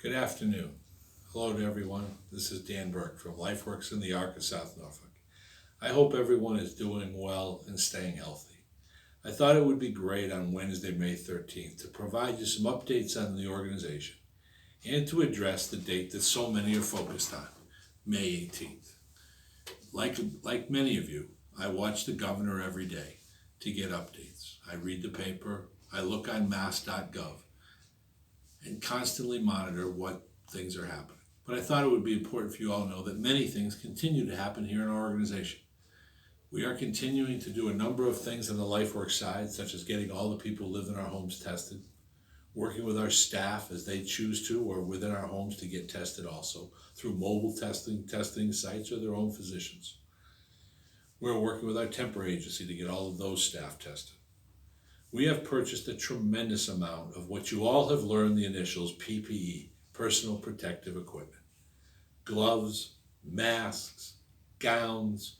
Good afternoon. Hello to everyone. This is Dan Burke from Lifeworks in the Arc of South Norfolk. I hope everyone is doing well and staying healthy. I thought it would be great on Wednesday, May 13th to provide you some updates on the organization and to address the date that so many are focused on, May 18th. Like many of you, I watch the governor every day to get updates. I read the paper, I look on mass.gov, and constantly monitor what things are happening. But I thought it would be important for you all to know that many things continue to happen here in our organization. We are continuing to do a number of things on the LifeWorks side, such as getting all the people who live in our homes tested, working with our staff as they choose to or within our homes to get tested also, through mobile testing sites or their own physicians. We're working with our temporary agency to get all of those staff tested. We have purchased a tremendous amount of what you all have learned the initials PPE, personal protective equipment. Gloves, masks, gowns,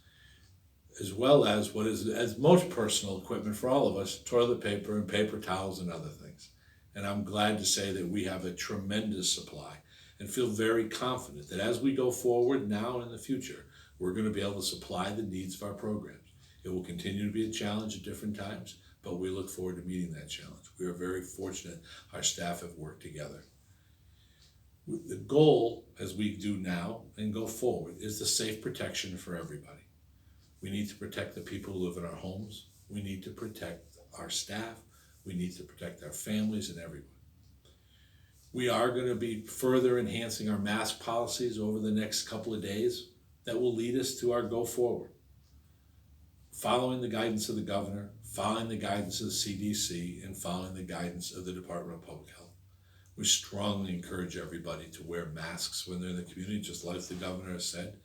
as well as what is as most personal equipment for all of us, toilet paper and paper towels and other things. And I'm glad to say that we have a tremendous supply and feel very confident that as we go forward now and in the future, we're going to be able to supply the needs of our programs. It will continue to be a challenge at different times, but we look forward to meeting that challenge. We are very fortunate our staff have worked together. The goal, as we do now and go forward, is the safe protection for everybody. We need to protect the people who live in our homes. We need to protect our staff. We need to protect our families and everyone. We are going to be further enhancing our mask policies over the next couple of days that will lead us to our go forward. Following the guidance of the governor, following the guidance of the CDC, and following the guidance of the Department of Public Health. We strongly encourage everybody to wear masks when they're in the community, just like the governor has said,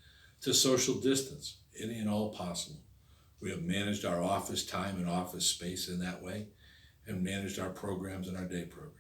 to social distance, any and all possible. We have managed our office time and office space in that way, and managed our programs and our day programs.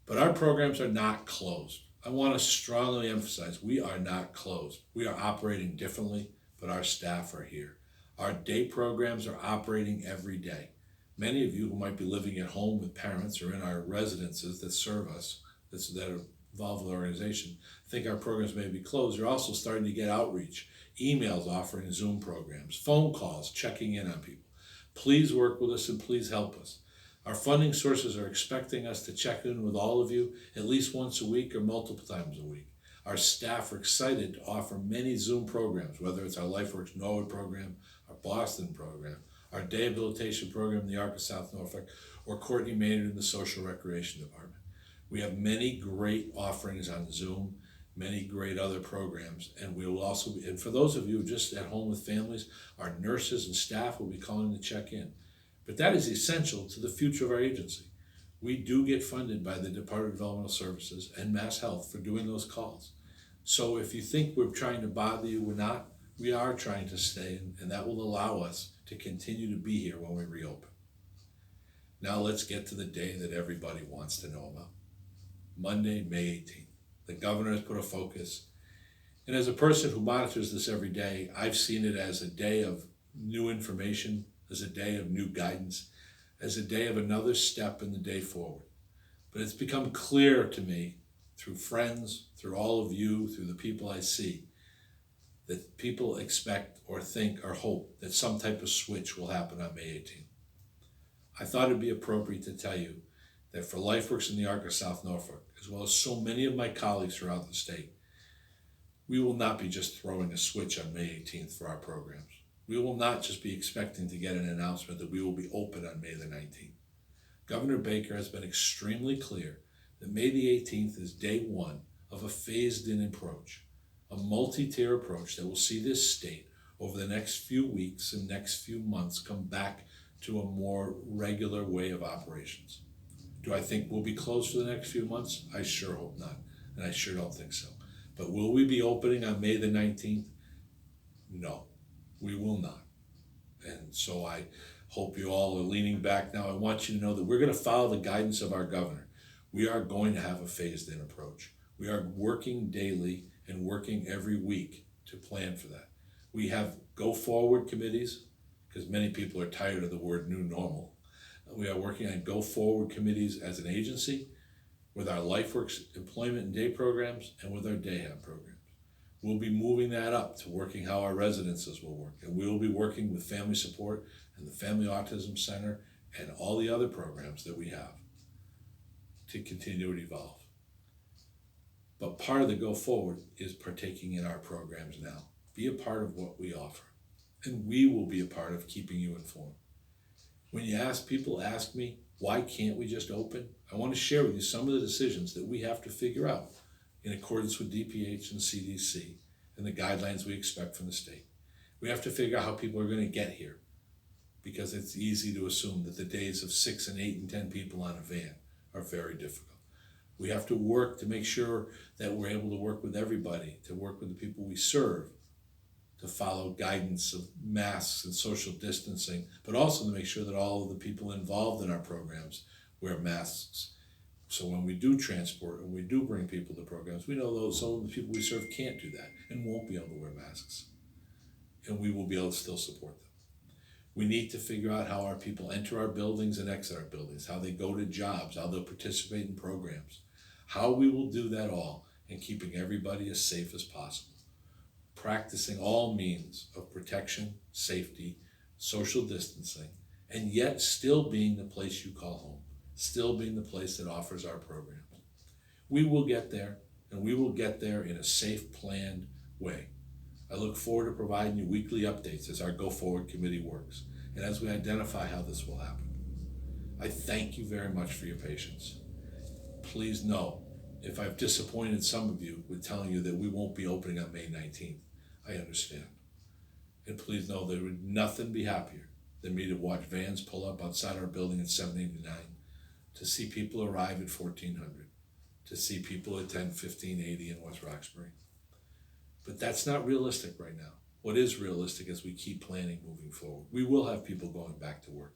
But our programs are not closed. I want to strongly emphasize, we are not closed. We are operating differently, but our staff are here. Our day programs are operating every day. Many of you who might be living at home with parents or in our residences that serve us, that are involved with the organization, think our programs may be closed. You're also starting to get outreach, emails offering Zoom programs, phone calls, checking in on people. Please work with us and please help us. Our funding sources are expecting us to check in with all of you at least once a week or multiple times a week. Our staff are excited to offer many Zoom programs, whether it's our LifeWorks Norwood program, our Boston program, our day habilitation program in the Arc of South Norfolk, or Courtney Maynard in the Social Recreation Department. We have many great offerings on Zoom, many great other programs, and we will also be, and for those of you just at home with families, our nurses and staff will be calling to check in. But that is essential to the future of our agency. We do get funded by the Department of Developmental Services and Mass Health for doing those calls. So if you think we're trying to bother you, we're not. We are trying to stay, and that will allow us to continue to be here when we reopen. Now let's get to the day that everybody wants to know about. Monday, May 18th. The governor has put a focus. And as a person who monitors this every day, I've seen it as a day of new information, as a day of new guidance, as a day of another step in the day forward. But it's become clear to me through friends, through all of you, through the people I see, that people expect or think or hope that some type of switch will happen on May 18th. I thought it'd be appropriate to tell you that for LifeWorks in the Arc of South Norfolk, as well as so many of my colleagues throughout the state, we will not be just throwing a switch on May 18th for our programs. We will not just be expecting to get an announcement that we will be open on May the 19th. Governor Baker has been extremely clear that May the 18th is day one of a phased-in approach, a multi-tier approach that will see this state over the next few weeks and next few months come back to a more regular way of operations. Do I think we'll be closed for the next few months? I sure hope not, and I sure don't think so. But will we be opening on May the 19th? No, we will not. And so I hope you all are leaning back now. I want you to know that we're going to follow the guidance of our governor. We are going to have a phased-in approach. We are working daily and working every week to plan for that. We have go-forward committees, because many people are tired of the word new normal. We are working on go-forward committees as an agency, with our LifeWorks employment and day programs and with our day hab programs. We'll be moving that up to working how our residences will work, and we will be working with family support and the Family Autism Center and all the other programs that we have to continue to evolve. But part of the go forward is partaking in our programs now. Be a part of what we offer, and we will be a part of keeping you informed. When people ask me, why can't we just open? I want to share with you some of the decisions that we have to figure out in accordance with DPH and CDC and the guidelines we expect from the state. We have to figure out how people are going to get here, because it's easy to assume that the days of 6 and 8 and 10 people on a van are very difficult. We have to work to make sure that we're able to work with everybody, to work with the people we serve, to follow guidance of masks and social distancing, but also to make sure that all of the people involved in our programs wear masks. So when we do transport and we do bring people to programs, we know those some of the people we serve can't do that and won't be able to wear masks. And we will be able to still support them. We need to figure out how our people enter our buildings and exit our buildings, how they go to jobs, how they'll participate in programs, how we will do that all and keeping everybody as safe as possible. Practicing all means of protection, safety, social distancing, and yet still being the place you call home, still being the place that offers our programs. We will get there, and we will get there in a safe, planned way. I look forward to providing you weekly updates as our Go Forward Committee works, and as we identify how this will happen. I thank you very much for your patience. Please know, if I've disappointed some of you with telling you that we won't be opening on May 19th, I understand. And please know there would nothing be happier than me to watch vans pull up outside our building at 789, to see people arrive at 1400, to see people at 101580 in West Roxbury. But that's not realistic right now. What is realistic is we keep planning moving forward. We will have people going back to work.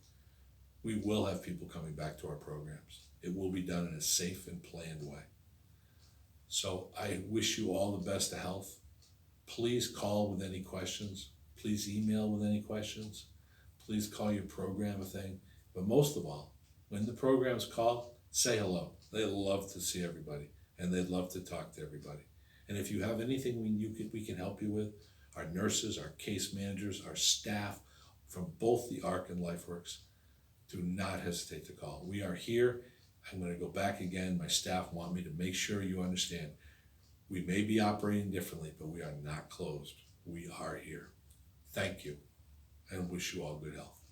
We will have people coming back to our programs. It will be done in a safe and planned way. So I wish you all the best of health. Please call with any questions. Please email with any questions. Please call your program a thing. But most of all, when the programs call, say hello. They love to see everybody, and they'd love to talk to everybody. And if you have anything we can help you with, our nurses, our case managers, our staff from both the Arc and Lifeworks, do not hesitate to call. We are here. I'm going to go back again. My staff want me to make sure you understand. We may be operating differently, but we are not closed. We are here. Thank you, and wish you all good health.